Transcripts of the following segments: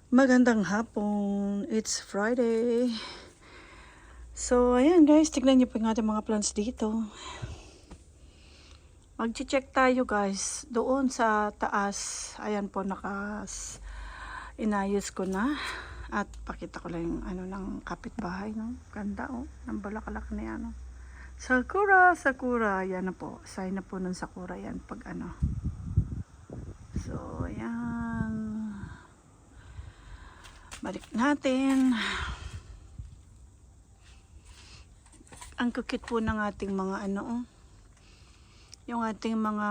Magandang hapon. It's Friday. So, ayan guys, tignan niyo po yung ating mga plants dito. Mag-check tayo guys. Doon sa taas, ayan po, inayos ko na. At pakita ko lang yung ng kapitbahay, no? Ganda oh, ng bulaklak niya, no? Sakura. Yan na po. Sign na po ng sakura yan pag So, ayan. Balik natin. Ang kukit po ng ating mga yung ating mga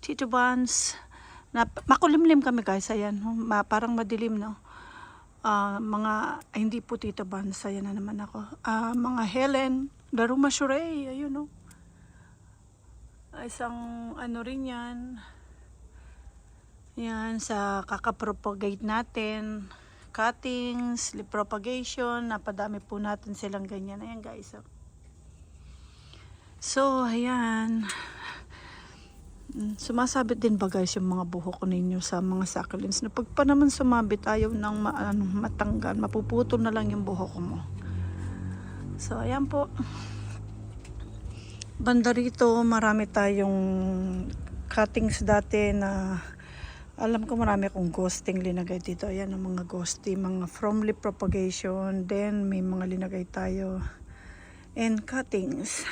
Tito Buns. Makulimlim kami guys, ayan. Parang madilim, no? Hindi po Tito Buns, ayan na naman ako. Mga Helen, Daruma Shurey, ayun, no? Isang rin yan. Yan, sa kakapropagate natin. Cuttings, leaf propagation, napadami po natin silang ganyan. Ayan guys. So, ayan. Sumasabit din ba guys yung mga buhok ninyo sa mga succulents? Na pag pa naman sumabit, ayaw nang matanggal. Mapuputol na lang yung buhok mo. So, ayan po. Banda rito, marami tayong cuttings dati na alam ko marami akong ghosting linagay dito. Ayan ang mga ghosting, mga from leaf propagation. Then may mga linagay tayo. And cuttings.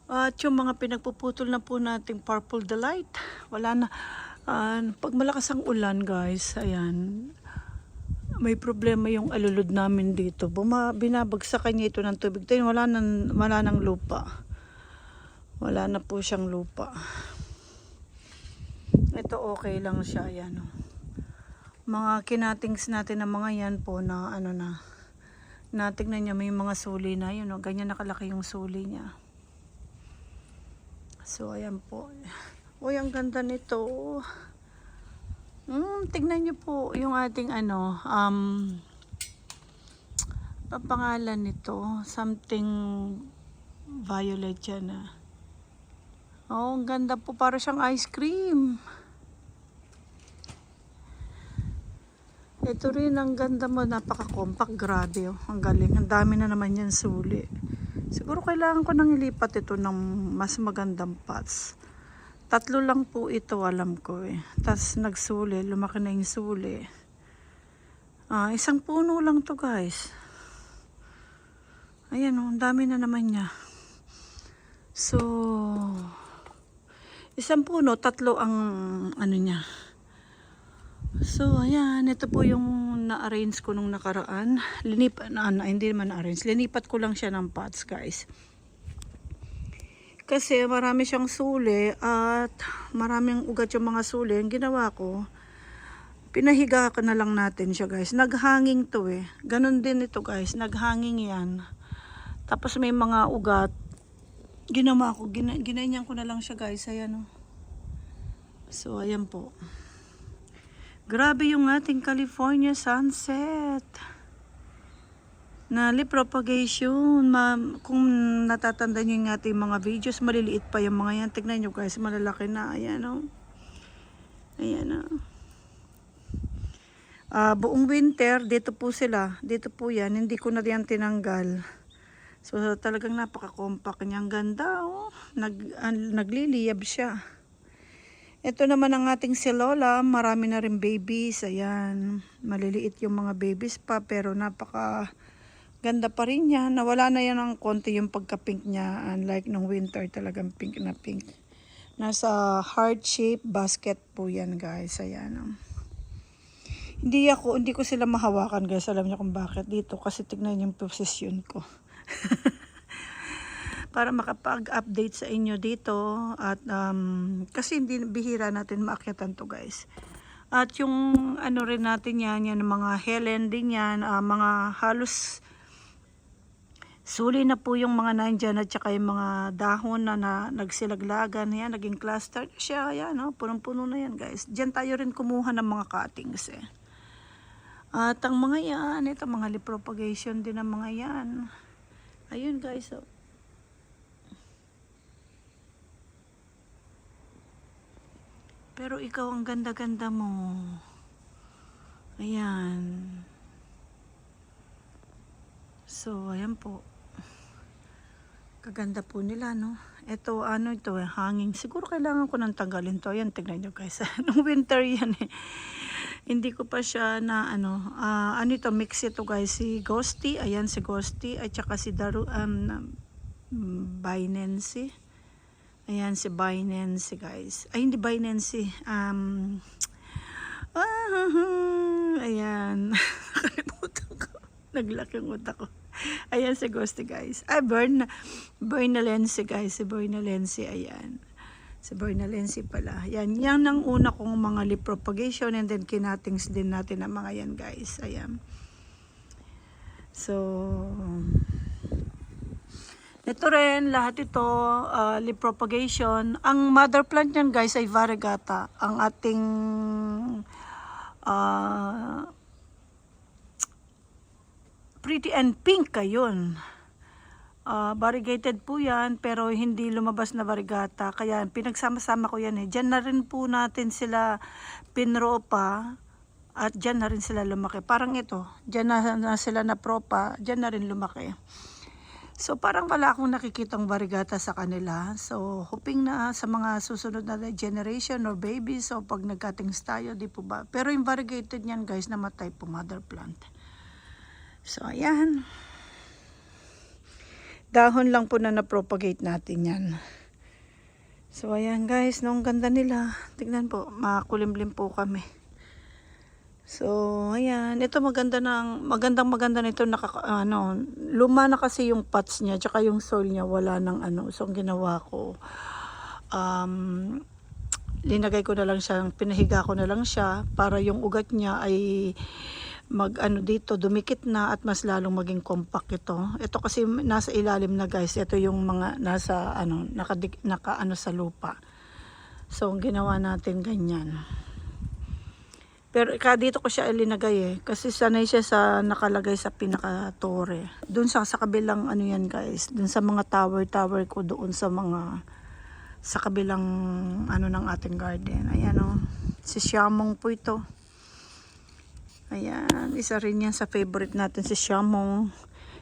At yung mga pinagpuputol na po nating Purple Delight. Wala na. Pag malakas ang ulan guys, ayan. May problema yung alulod namin dito. Binabagsakan niya ito ng tubig. Then wala nang lupa. Wala na po siyang lupa. Ito okay lang siya, yan. Mga kinatings natin na mga yan po na natignan niya may mga suli na yun, ganyan nakalaki yung suli niya. So ayan po. Uy, ang ganda nito. Tignan niyo po yung ating pangalan nito, something violet yan. Oh, ang ganda po. Para siyang ice cream. Ito rin, ang ganda mo. Napaka-compact. Grabe. Oh. Ang galing. Ang dami na naman yan suli. Siguro kailangan ko nang ilipat ito ng mas magandang pots. 3 lang po ito, alam ko eh. Tapos nagsuli. Lumaki na yung suli. Isang puno lang to guys. Ayan oh, ang dami na naman niya. So, isang puno, 3 ang niya. So, ayan. Ito po yung na-arrange ko nung nakaraan. Hindi naman na-arrange. Linipat ko lang siya ng pots, guys. Kasi marami siyang suli at maraming ugat yung mga suli. Ang ginawa ko, pinahiga ka na lang natin siya, guys. Naghanging to eh. Ganon din ito, guys. Naghanging yan. Tapos may mga ugat. Ginawa ko, ginanyan ko na lang siya guys, ayan oh. So ayan po. Grabe yung ating California sunset. Na leaf propagation. Kung natatanda nyo yung ating mga videos, maliliit pa yung mga yan. Tignan nyo guys, malalaki na, ayan oh. Ayan oh. Buong winter, dito po sila. Dito po yan, hindi ko na yan tinanggal. So talagang napaka-compact niya. Ang ganda oh. Nagliliyab siya. Ito naman ang ating si Lola. Marami na rin babies. Ayan. Maliliit yung mga babies pa. Pero napaka ganda pa rin niya. Nawala na yan ng konti yung pagka-pink niya. Unlike nung winter, talagang pink na pink. Nasa heart shape basket po yan guys. Ayan oh. Hindi ko sila mahawakan guys. Alam niyo kung bakit dito. Kasi tignan yung posisyon ko. Para makapag-update sa inyo dito at kasi hindi bihira natin maakyatan to guys. At yung rin natin yan mga Helen din yan, mga halos suli na po yung mga nandyan at saka yung mga dahon na nagsilaglagan yan, naging cluster siya, yan punong-puno na yan guys. Diyan tayo rin kumuha ng mga cuttings eh. At ang mga yan, ito mga leaf propagation din ang mga yan. Ayun guys, oh. Pero ikaw ang ganda-ganda mo. Ayan. So, ayan po. Kaganda po nila, no? Ito, ano ito, hanging. Siguro kailangan ko nang tanggalin to. Ayan, tignan nyo guys. Nung winter yan eh. Hindi ko pa siya na, ano ito, mix ito guys. Si Ghosty, ayan si Ghosty. At saka si Binance. Ayan si Binance guys. Ay, hindi Binance. Ayan. Nakalimutan ko. Naglaki ang utak ko. Ayan si Ghosty guys. Ay, Bernalense guys. Si Bernalense, ayan. Si Bernalense pala. Yan. Yan ang una kong mga leaf propagation and then kinatings din natin ang mga yan guys. Ayan. So, ito rin, lahat ito, leaf propagation. Ang mother plant yan guys ay variegata. Ang ating pretty and pink yun. Variegated po yan, pero hindi lumabas na variegata. Kaya pinagsama-sama ko yan eh. Diyan na rin po natin sila pinropa at diyan na rin sila lumaki. Parang ito, diyan na sila na propa, diyan na rin lumaki. So parang wala akong nakikitang variegata sa kanila. So hoping na sa mga susunod na generation or babies, so pag nag-cuttings tayo, di po ba? Pero yung variegated niyan guys, namatay po mother plant. So, ayan. Dahon lang po na na-propagate natin yan. So, ayan guys. Nung ganda nila. Tignan po. Makulimlim po kami. So, ayan. Ito magandang maganda nito. Luma na kasi yung pots niya. Tsaka yung soil niya. Wala nang So, ang ginawa ko. Linagay ko na lang siya. Pinahiga ko na lang siya. Para yung ugat niya ay dito dumikit na at mas lalong maging compact ito. Ito kasi nasa ilalim na guys. Ito yung mga nasa naka sa lupa. So ang ginawa natin ganyan. Pero dito ko siya ilinagay eh kasi sanay siya sa nakalagay sa pinaka-tore. Doon sa kabilang yan guys, doon sa mga tower ko doon sa kabilang ng ating garden. Ayan si Siamong po ito. Ayan, isa rin yan sa favorite natin si Siamong.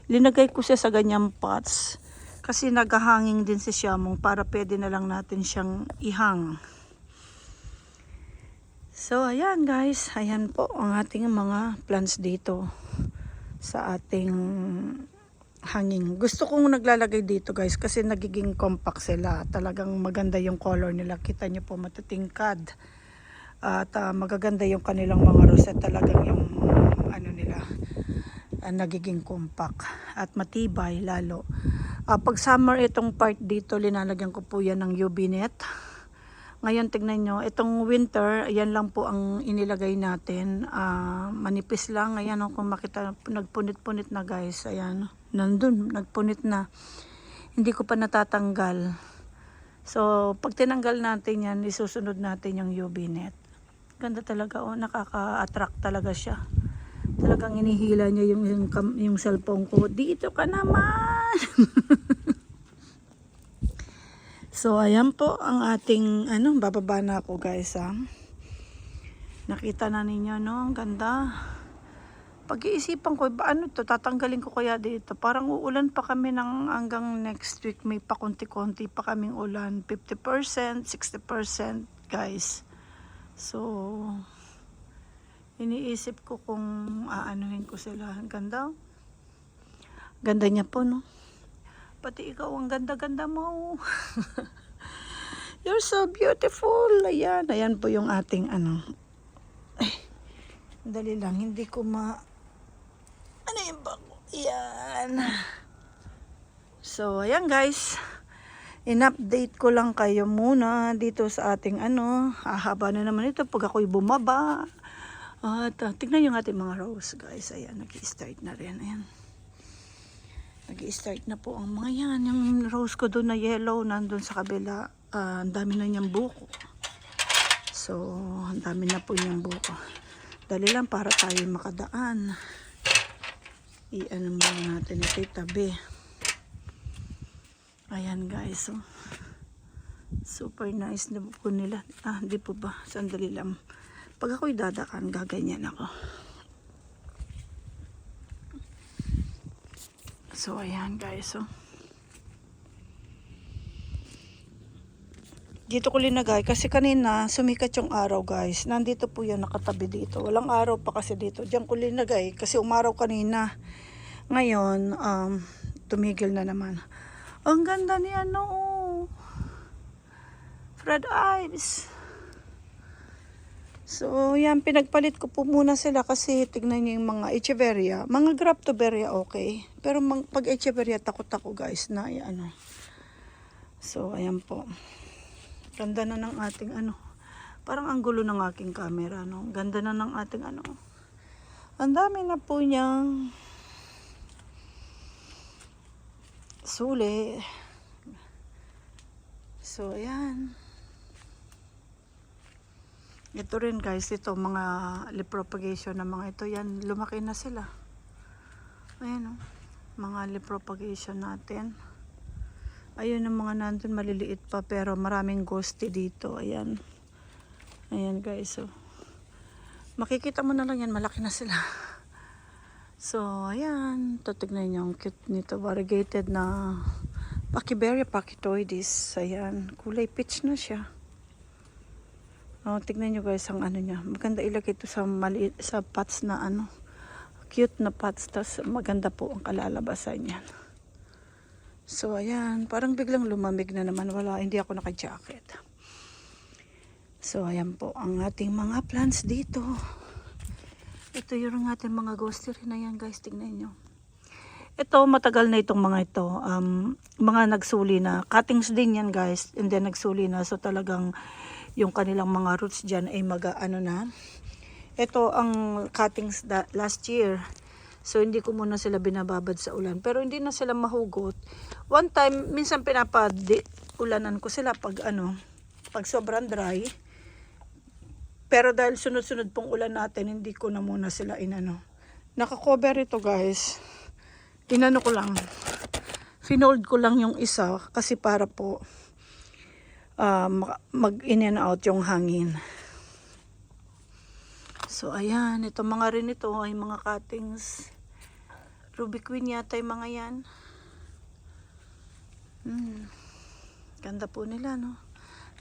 Linagay ko siya sa ganyang pots kasi naghahanging din si Siamong para pwede na lang natin siyang ihang. So ayan guys, ayan po ang ating mga plants dito sa ating hanging. Gusto kong naglalagay dito guys kasi nagiging compact sila. Talagang maganda yung color nila. Kita nyo po matatingkad. At magaganda yung kanilang mga rosette, talagang yung nila nagiging compact at matibay lalo. Pag summer itong part dito, linalagyan ko po yan ng UV net. Ngayon tignan nyo, itong winter, ayan lang po ang inilagay natin. Manipis lang, ayan kung makita, nagpunit-punit na guys, ayan, nandun, nagpunit na. Hindi ko pa natatanggal. So, pag tinanggal natin yan, isusunod natin yung UV net. Ganda talaga nakaka-attract talaga siya. Talagang inihila niya yung cellphone ko. Dito ka naman! So, ayan po ang ating, bababa na ako guys Nakita na ninyo, Ang ganda. Pag-iisipan ko, tatanggalin ko kaya dito. Parang uulan pa kami hanggang next week. May pakunti-kunti pa kaming ulan. 50%, 60% guys. So, iniisip ko kung aanuhin ko sila. Ang ganda. Ganda niya po, no? Pati ikaw, ang ganda-ganda mo. You're so beautiful. Ayan. Ayan po yung ating Ay, dali lang. Hindi ko yung bago? Ayan. So, ayan guys. In-update ko lang kayo muna dito sa ating hahaba na naman ito pag ako'y bumaba. At tignan yung ating mga rose guys. Ayan, nag-i-start na rin. Ayan. Nag-i-start na po ang mga yan. Yung rose ko doon na yellow, nandun sa kabila. Ang dami na niyang buko. So, ang dami na po niyang buko. Dali lang para tayo makadaan. Muna natin ito itabi. Ayan guys. Super nice na po nila. Hindi po ba? Sandali lang. Pag ako'y dadakan, gaganyan ako. So, ayan guys. So, dito ko linagay kasi kanina sumikat yung araw guys. Nandito po yan nakatabi dito. Walang araw pa kasi dito. Diyan ko linagay kasi umaraw kanina. Ngayon, tumigil na naman. Ang ganda ni Fred Ives. So, yan, pinagpalit ko po muna sila kasi tignan nyo yung mga echeveria. Mga graptoberia, okay. Pero pag echeveria, takot ako guys na, So, ayan po. Ganda na ng ating Parang ang gulo ng aking camera, no? Ganda na ng ating Ang dami na po niyang suli. So, ayan. Ito rin guys, ito mga leaf propagation na mga ito, yan, lumaki na sila. Ayan mga leaf propagation natin. Ayun ang mga nandun maliliit pa pero maraming ghosty dito. Ayan. Ayan guys, so makikita mo na lang yan, malaki na sila. So, ayan, tignan nyo, ang cute nito, variegated na Pachyberia pachytoides. Ayan, kulay peach na siya. Tignan nyo guys ang niya. Maganda ilagay ito sa sa pots na cute na pots. Tas maganda po ang kalalabasan niyan. So ayan, parang biglang lumamig na naman. Hindi ako naka-jacket. So ayan po ang ating mga plants dito. Ito yung ating mga ghosty na yan guys. Tignan nyo. Ito matagal na itong mga ito. Mga nagsuli na. Cuttings din yan guys. And then nagsuli na. So talagang yung kanilang mga roots dyan ay na. Ito ang cuttings last year. So hindi ko muna sila binababad sa ulan. Pero hindi na sila mahugot. One time, minsan ulanan ko sila pag pag sobrang dry. Pero dahil sunod-sunod pong ulan natin, hindi ko na muna sila Naka-cover ito guys. Ko lang. Finold ko lang yung isa kasi para po mag in and out yung hangin. So ayan, ito mga rin ito ay mga cuttings. Ruby Queen yata yung mga yan. Ganda po nila, no?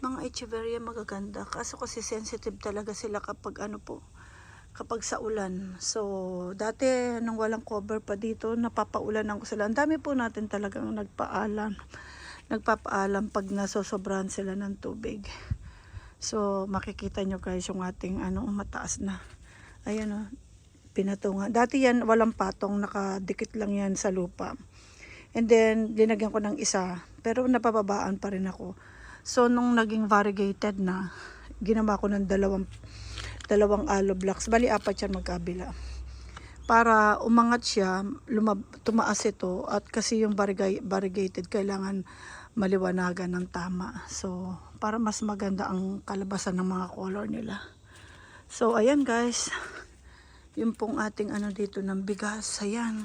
Mga echeveria magaganda. Kaso kasi sensitive talaga sila kapag kapag sa ulan. So dati nung walang cover pa dito, napapaulanan ko sila. Ang dami po natin talagang nagpapaalam pag nasosobrahan sila ng tubig. So makikita nyo guys yung ating mataas na. Ayan pinatungan. Dati yan walang patong, nakadikit lang yan sa lupa. And then linagyan ko ng isa, pero napababaan pa rin ako. So nung naging variegated na, ginawa ko ng dalawang aloe blocks. Bali 4 yan magkabila. Para umangat siya, tumaas ito, at kasi yung variegated kailangan maliwanagan ng tama. So, para mas maganda ang kalabasan ng mga color nila. So, ayan guys. Yung pong ating dito ng bigas. Ayan.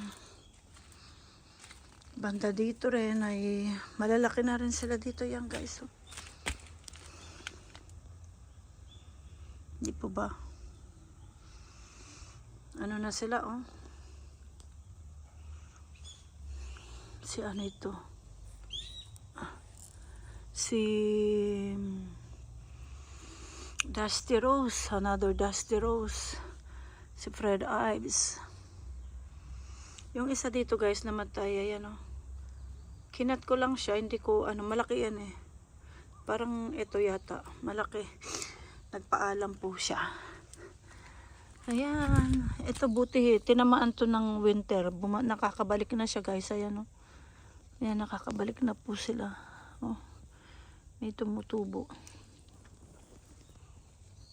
Banda dito rin ay malalaki na rin sila dito yan guys. So, di po ba? Na sila Si ito? Si Dusty Rose, another Dusty Rose. Si Fred Ives. Yung isa dito guys namatay, ayan Kinat ko lang siya, hindi ko malaki yan Parang ito yata, malaki. Nagpaalam po siya. Ayan, ito buti tinamaan to ng winter. Nakakabalik na siya guys, ayan Ayan, nakakabalik na po sila. May tumutubo.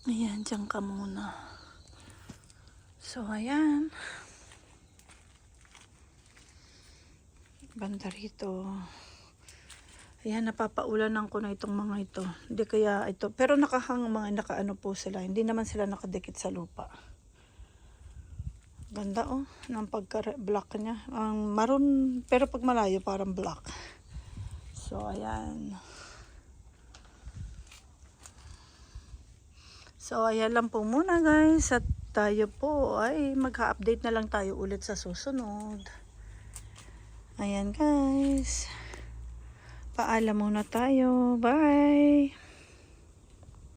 Ayan, dyan ka muna. So, ayan. Banda rito. Ayan, napapaulanan ko na itong mga ito. Hindi kaya ito. Pero nakahang mga po sila. Hindi naman sila nakadikit sa lupa. Ganda ng pagka-black niya. Ang maroon, pero pag malayo parang black. So, ayan. So, ayan lang po muna guys. At tayo po ay magha-update na lang tayo ulit sa susunod. Ayan guys. Paalam muna tayo. Bye!